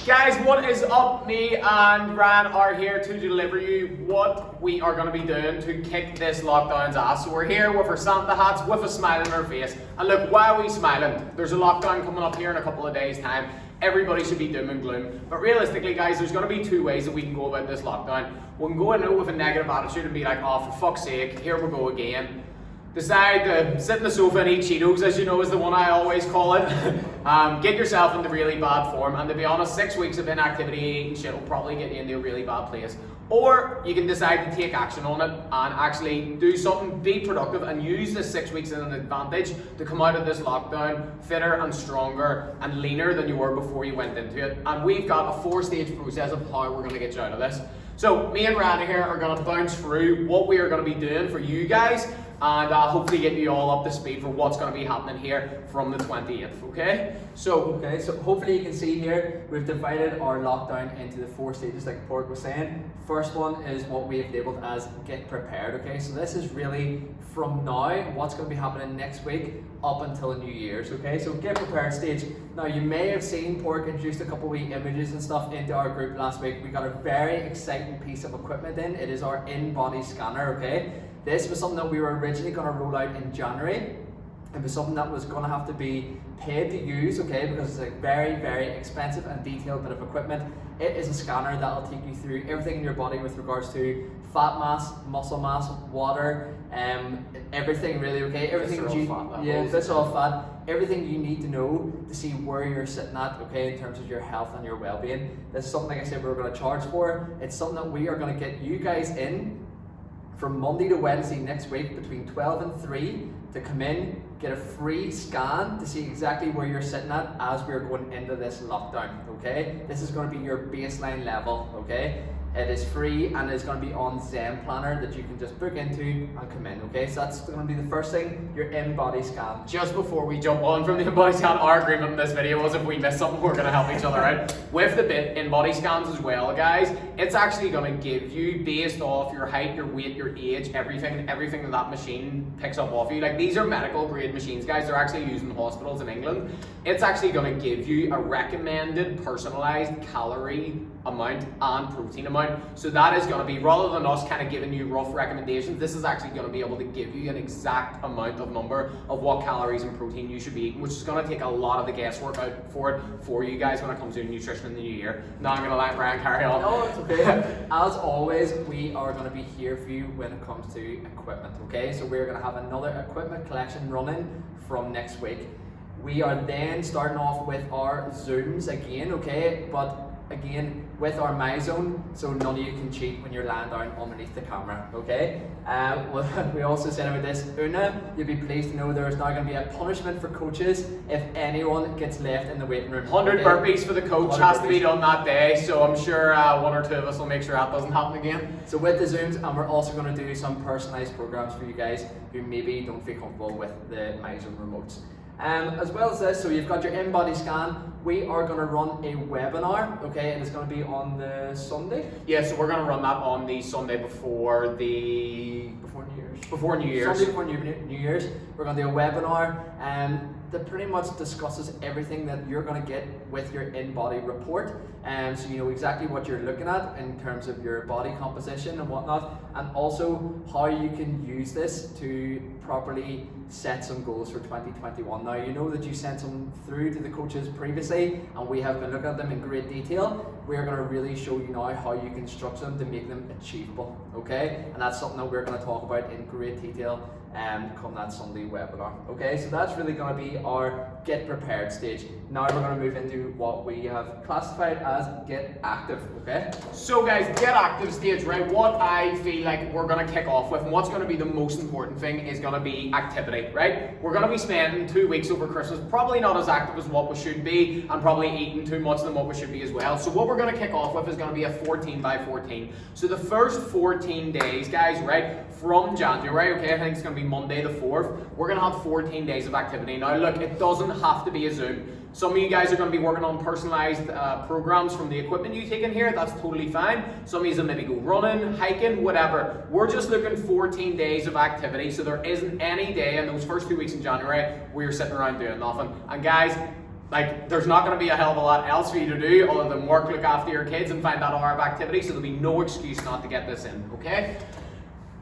Guys, what is up? Me and Ryan are here to deliver you what we are going to be doing to kick this lockdown's ass. So we're here with our Santa hats, with a smile on our face. And look, why are we smiling? There's a lockdown coming up here in a couple of days' time. Everybody should be doom and gloom. But realistically, guys, there's going to be two ways that we can go about this lockdown. We can go in with a negative attitude and be like, oh, for fuck's sake, here we go again. Decide to sit in the sofa and eat Cheetos, as you know, is the one I always call it. Get yourself into really bad form, and to be honest, 6 weeks of inactivity eating shit will probably get you into a really bad place. Or you can decide to take action on it and actually do something, be productive, and use this 6 weeks as an advantage to come out of this lockdown fitter and stronger and leaner than you were before you went into it. And we've got a 4-stage process of how we're going to get you out of this. So me and Randy here are going to bounce through what we are going to be doing for you guys, and hopefully get you all up to speed for what's going to be happening here from the 28th, okay? So hopefully you can see here, we've divided our lockdown into the 4 stages like Pork was saying. First one is what we've labelled as get prepared, okay? So this is really from now, what's going to be happening next week up until New Year's, okay? So get prepared stage. Now you may have seen Pork introduced a couple of wee images and stuff into our group last week. We got a very exciting piece of equipment in. It is our in-body scanner, okay? This was something that we were originally going to roll out in January. It was something that was going to have to be paid to use, okay, because it's a very, very expensive and detailed bit of equipment. It is a scanner that will take you through everything in your body with regards to fat mass, muscle mass, water, everything really, okay? Everything visceral fat, everything you need to know to see where you're sitting at, okay, in terms of your health and your well-being. This is something, like I said, we're going to charge for. It's something that we are going to get you guys in from Monday to Wednesday next week between 12 and 3 to come in, get a free scan to see exactly where you're sitting at as we're going into this lockdown, okay? This is going to be your baseline level, okay? It is free and it's going to be on Zen Planner that you can just book into and come in, okay? So that's going to be the first thing, your in-body scan. just before we jump on from the in-body scan, our agreement in this video was if we miss something, we're going to help each other out. With the bit in-body scans as well, guys, it's actually going to give you, based off your height, your weight, your age, everything that machine picks up off you. Like, these are medical grade machines, guys. They're actually used in hospitals in England. It's actually going to give you a recommended personalized calorie amount and protein amount. So that is going to be, rather than us kind of giving you rough recommendations, this is actually going to be able to give you an exact amount of number of what calories and protein you should be eating, which is going to take a lot of the guesswork out for you guys when it comes to nutrition in the new year. Now I'm going to let Ryan carry on. No, it's okay. As always, we are going to be here for you when it comes to equipment, okay? So we're going to have another equipment collection running from next week. We are then starting off with our Zooms again, okay? But again, with our MyZone, so none of you can cheat when you're lying down underneath the camera, okay? We also said about this, Una, you'll be pleased to know there is now going to be a punishment for coaches if anyone gets left in the waiting room. 100 burpees for the coach has to be done that day, so I'm sure one or two of us will make sure that doesn't happen again. So with the Zooms, and we're also going to do some personalised programs for you guys who maybe don't feel comfortable with the MyZone remotes. As well as this, so you've got your in-body scan. We are going to run a webinar, okay, and it's going to be on the Sunday. Yeah, so we're going to run that on the Sunday before New Year's. Sunday before New Year's. We're going to do a webinar that pretty much discusses everything that you're going to get with your in-body report. So you know exactly what you're looking at in terms of your body composition and whatnot, and also how you can use this to properly set some goals for 2021. Now, you know that you sent some through to the coaches previously, and we have been looking at them in great detail. We're going to really show you now how you can structure them to make them achievable, okay? And that's something that we're going to talk about in great detail come that Sunday webinar, okay? So that's really going to be our get prepared stage. Now we're going to move into what we have classified as get active, okay? So guys, get active stage, right? What I feel like we're going to kick off with, and what's going to be the most important thing, is going to be activity, right? We're going to be spending 2 weeks over Christmas probably not as active as what we should be, and probably eating too much than what we should be as well. So what we're going to kick off with is going to be a 14 by 14. So the first 14 days, guys, right, from January, okay, I think it's going to be Monday the 4th, we're going to have 14 days of activity. Now look, it doesn't have to be a Zoom. Some of you guys are going to be working on personalized programs from the equipment you take in here. That's totally fine. Some of you will maybe go running, hiking, whatever. We're just looking 14 days of activity, so there isn't any day in those first 2 weeks in January where you're sitting around doing nothing. And guys, like, there's not going to be a hell of a lot else for you to do other than work, look after your kids, and find that hour of activity, so there'll be no excuse not to get this in, okay?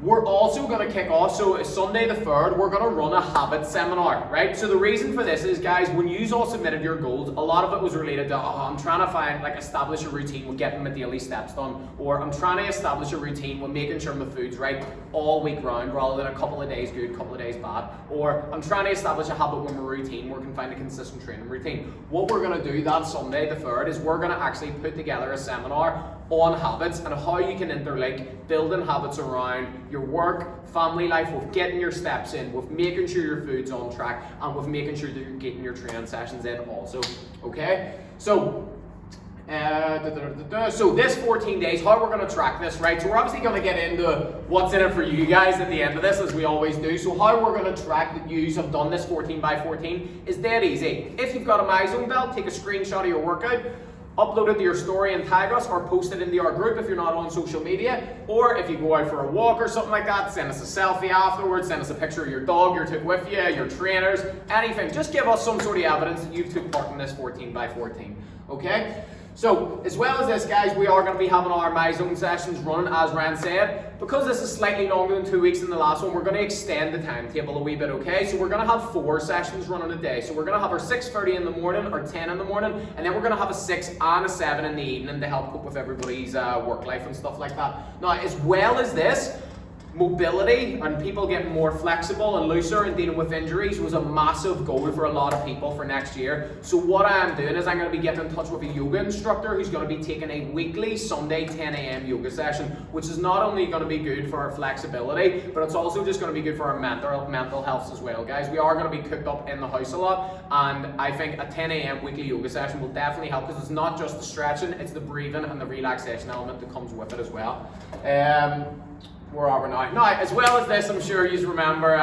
We're also going to kick off, so Sunday the 3rd, we're going to run a habit seminar, right? So the reason for this is, guys, when you all submitted your goals, a lot of it was related to, I'm trying to find, like, establish a routine with getting my daily steps done, or I'm trying to establish a routine with making sure my food's right all week round, rather than a couple of days good, couple of days bad, or I'm trying to establish a habit with my routine where I can find a consistent training routine. What we're going to do that Sunday the 3rd is we're going to actually put together a seminar on habits and how you can interlink building habits around your work, family life, with getting your steps in, with making sure your food's on track, and with making sure that you're getting your training sessions in also, okay? So, so this 14 days, how we're going to track this, right? So we're obviously going to get into what's in it for you guys at the end of this, as we always do. So how we're going to track that you have done this 14 by 14 is dead easy. If you've got a MyZone belt, take a screenshot of your workout, upload it to your story and tag us, or post it into our group if you're not on social media. Or if you go out for a walk or something like that, send us a selfie afterwards, send us a picture of your dog you took with you, your trainers, anything. Just give us some sort of evidence that you've took part in this 14 by 14, okay? So, as well as this, guys, we are going to be having our MyZone sessions running, as Ryan said. Because this is slightly longer than 2 weeks than the last one, we're going to extend the timetable a wee bit, okay? So we're going to have 4 sessions running a day. So we're going to have our 6:30 in the morning, or 10 in the morning, and then we're going to have a 6 and a 7 in the evening to help cope with everybody's work life and stuff like that. Now, as well as this, mobility and people getting more flexible and looser and dealing with injuries was a massive goal for a lot of people for next year. So what I am doing is I'm going to be getting in touch with a yoga instructor who's going to be taking a weekly Sunday 10 a.m. yoga session, which is not only going to be good for our flexibility, but it's also just going to be good for our mental health as well, guys. We are going to be cooped up in the house a lot, and I think a 10 a.m. weekly yoga session will definitely help, because it's not just the stretching, it's the breathing and the relaxation element that comes with it as well. Where are we now? Now, as well as this, I'm sure you remember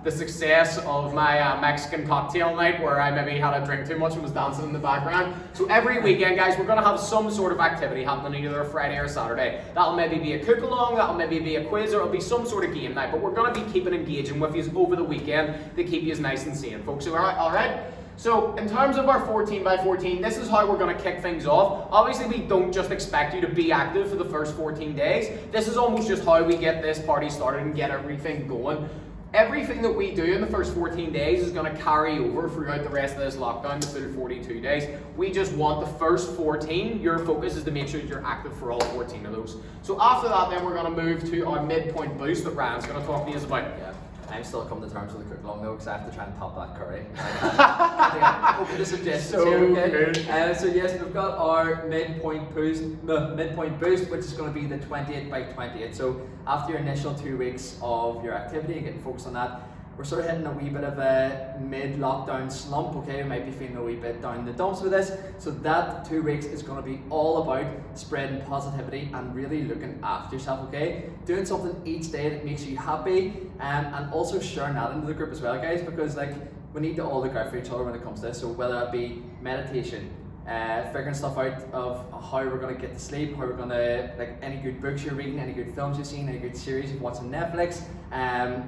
the success of my Mexican cocktail night, where I maybe had a drink too much and was dancing in the background. So every weekend, guys, we're going to have some sort of activity happening, either a Friday or a Saturday. That'll maybe be a cook-along, that'll maybe be a quiz, or it'll be some sort of game night. But we're going to be keeping engaging with you over the weekend to keep you nice and sane, folks. All right? So, in terms of our 14 by 14, this is how we're going to kick things off. Obviously, we don't just expect you to be active for the first 14 days. This is almost just how we get this party started and get everything going. Everything that we do in the first 14 days is going to carry over throughout the rest of this lockdown, the full 42 days. We just want the first 14, your focus is to make sure that you're active for all 14 of those. So after that, then we're going to move to our midpoint boost that Ryan's going to talk to us about. Yeah. I'm still coming to terms with the cook along though, because I have to try and top that curry. I'm open to suggestions So here, okay? good. So yes, we've got our midpoint boost, which is going to be the 28 by 28. So after your initial 2 weeks of your activity and getting focused on that, we're sort of hitting a wee bit of a mid-lockdown slump, okay? We might be feeling a wee bit down in the dumps with this. So that 2 weeks is going to be all about spreading positivity and really looking after yourself, okay? Doing something each day that makes you happy, and also sharing that into the group as well, guys, because like we need to all look out for each other when it comes to this. So whether it be meditation, figuring stuff out of how we're going to get to sleep, how we're going to, like, any good books you're reading, any good films you've seen, any good series you've watched on Netflix,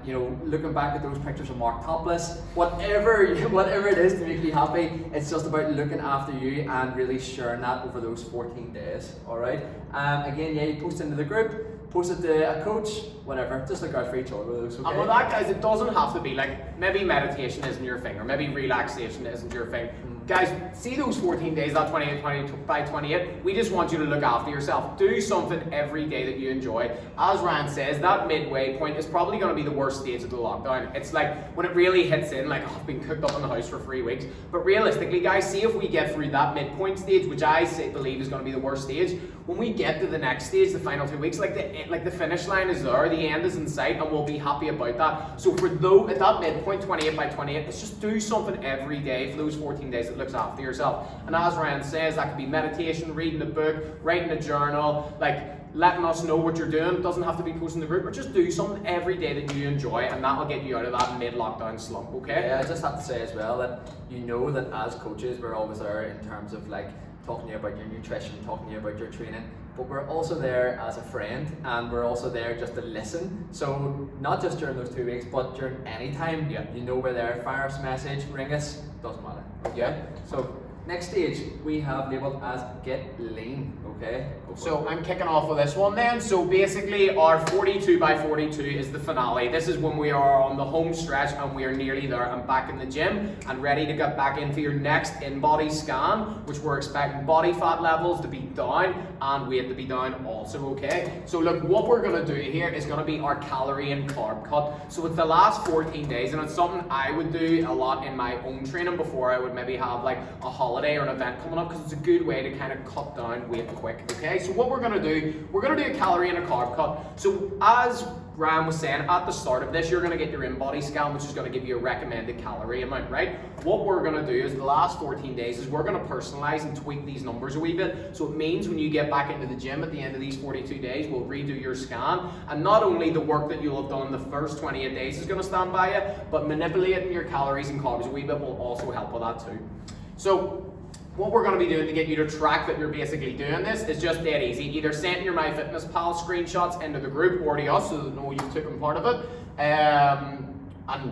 you know, looking back at those pictures of Mark topless, whatever it is to make you happy, it's just about looking after you and really sharing that over those 14 days, alright? Again, yeah, you post into the group, post it to a coach, whatever, just look out for each other with those, okay? And with that, guys, it doesn't have to be like, maybe meditation isn't your thing, or maybe relaxation isn't your thing. Guys, see those 14 days, that 28 by 28, we just want you to look after yourself. Do something every day that you enjoy. As Ryan says, that midway point is probably going to be the worst stage of the lockdown. It's like when it really hits in, like, oh, I've been cooked up in the house for 3 weeks. But realistically, guys, see if we get through that midpoint stage, which I believe is going to be the worst stage. When we get to the next stage, the final 2 weeks, like the finish line is there, the end is in sight, and we'll be happy about that. So for at that midpoint, 28 by 28, let's just do something every day for those 14 days that looks after yourself. And as Ryan says, that could be meditation, reading a book, writing a journal, like letting us know what you're doing. It doesn't have to be posting the group, but just do something every day that you enjoy, and that'll get you out of that mid-lockdown slump, okay? Yeah, I just have to say as well that you know that as coaches, we're always there in terms of like talking to you about your nutrition, talking to you about your training, but we're also there as a friend, and we're also there just to listen. So not just during those 2 weeks, but during any time, you know we're there. Fire us a message, ring us, doesn't matter. Okay. So next stage we have labeled as get lean. Okay. So I'm kicking off with this one then. So basically our 42 by 42 is the finale. This is when we are on the home stretch and we are nearly there and back in the gym and ready to get back into your next in-body scan, which we're expecting body fat levels to be down and weight to be down also, okay? So look, what we're gonna do here is gonna be our calorie and carb cut. So it's the last 14 days and it's something I would do a lot in my own training before I would maybe have like a holiday or an event coming up, because it's a good way to kind of cut down weight quick. Okay, so what we're gonna do a calorie and a carb cut. So as Ryan was saying, at the start of this, you're gonna get your in-body scan, which is gonna give you a recommended calorie amount, right? What we're gonna do is the last 14 days is we're gonna personalize and tweak these numbers a wee bit. So it means when you get back into the gym at the end of these 42 days, we'll redo your scan. And not only the work that you'll have done the first 28 days is gonna stand by you, but manipulating your calories and carbs a wee bit will also help with that too. So what we're going to be doing to get you to track that you're basically doing this is just dead easy. Either send your MyFitnessPal screenshots into the group or to us so that know you've taken part of it. And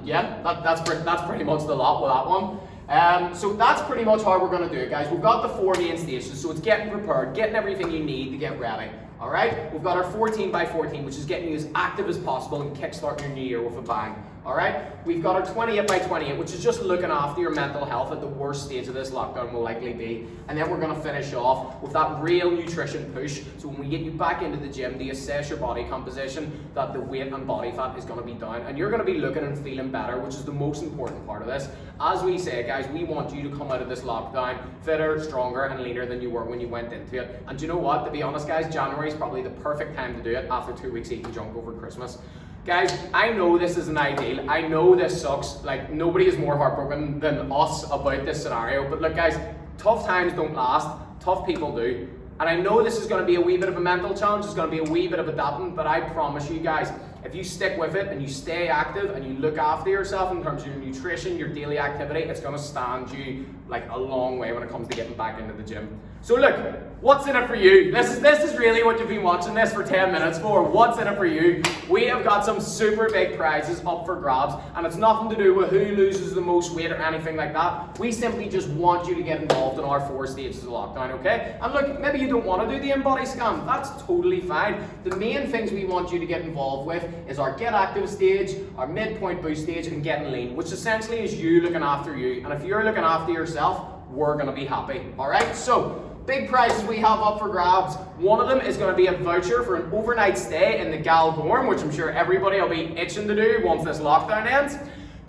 yeah, that's pretty much the lot with that one. So that's pretty much how we're going to do it, guys. We've got the 4 main stations, so it's getting prepared, getting everything you need to get ready. All right, we've got our 14 by 14, which is getting you as active as possible and kickstarting your new year with a bang. All right, we've got our 28 by 28, which is just looking after your mental health at the worst stage of this lockdown will likely be. And then we're going to finish off with that real nutrition push. So when we get you back into the gym to assess your body composition, that the weight and body fat is going to be down. And you're going to be looking and feeling better, which is the most important part of this. As we say, guys, we want you to come out of this lockdown fitter, stronger, and leaner than you were when you went into it. And do you know what? To be honest, guys, January is probably the perfect time to do it after 2 weeks eating junk over Christmas. Guys, I know this isn't ideal. I know this sucks. Like, nobody is more heartbroken than us about this scenario. But look, guys, tough times don't last. Tough people do. And I know this is going to be a wee bit of a mental challenge. It's going to be a wee bit of adapting. But I promise you guys, if you stick with it and you stay active and you look after yourself in terms of your nutrition, your daily activity, it's going to stand you like a long way when it comes to getting back into the gym. So look, what's in it for you? This is really what you've been watching this for 10 minutes for. What's in it for you? We have got some super big prizes up for grabs, and it's nothing to do with who loses the most weight or anything like that. We simply just want you to get involved in our 4 stages of lockdown, okay? And look, maybe you don't want to do the in-body scan. That's totally fine. The main things we want you to get involved with is our get active stage, our midpoint boost stage, and getting lean, which essentially is you looking after you. And if you're looking after yourself, we're going to be happy. All right, so big prizes we have up for grabs. One of them is going to be a voucher for an overnight stay in the Gal Dorm, which I'm sure everybody will be itching to do once this lockdown ends.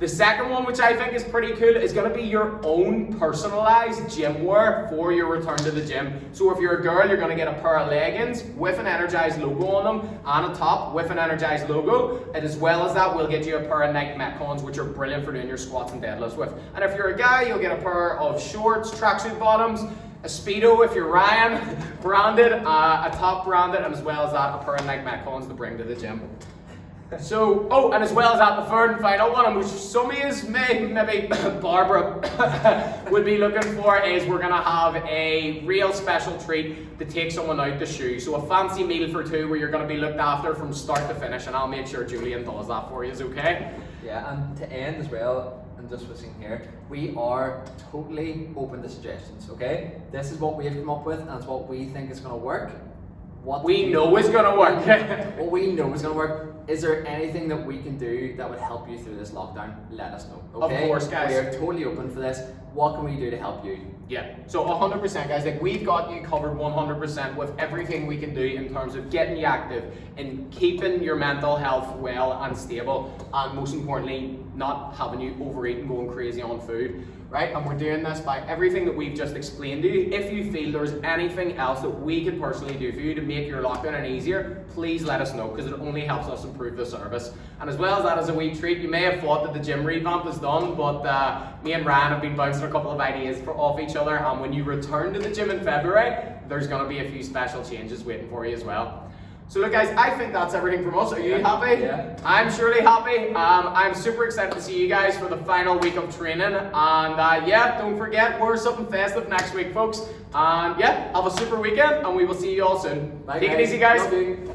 The second one, which I think is pretty cool, is going to be your own personalized gym wear for your return to the gym. So if you're a girl, you're going to get a pair of leggings with an Energize logo on them and a top with an Energize logo. And as well as that, we'll get you a pair of Nike Metcons, which are brilliant for doing your squats and deadlifts with. And if you're a guy, you'll get a pair of shorts, tracksuit bottoms, a Speedo if you're Ryan, branded, a top branded, and as well as that, a pair of Nike Metcons to bring to the gym. So, oh, and as well as that, the third and final one, which some of you maybe Barbara would be looking for, is we're going to have a real special treat to take someone out to shoe. So a fancy meal for 2 where you're going to be looked after from start to finish, and I'll make sure Julian does that for you, is okay? Yeah, and to end as well, and just what's in here, we are totally open to suggestions, okay? This is what we've come up with, and it's what we think is going to work. What we know is going to work. What we know is going to work. Is there anything that we can do that would help you through this lockdown? Let us know, okay? Of course, guys. We are totally open for this. What can we do to help you? Yeah, so 100% guys, like we've got you covered 100% with everything we can do in terms of getting you active and keeping your mental health well and stable, and most importantly, not having you overeat and going crazy on food, right? And we're doing this by everything that we've just explained to you. If you feel there's anything else that we can personally do for you to make your lockdown any easier, please let us know, because it only helps us improve the service. And as well as that, as a wee treat, you may have thought that the gym revamp is done, but me and Ryan have been bouncing a couple of ideas off each other, and when you return to the gym in February, there's going to be a few special changes waiting for you as well. So look guys, I think that's everything from us. Are you happy? Yeah. I'm surely happy. I'm super excited to see you guys for the final week of training. And yeah, don't forget, we're something festive next week, folks. And yeah, have a super weekend, and we will see you all soon. Bye, Take it easy, guys. Love you.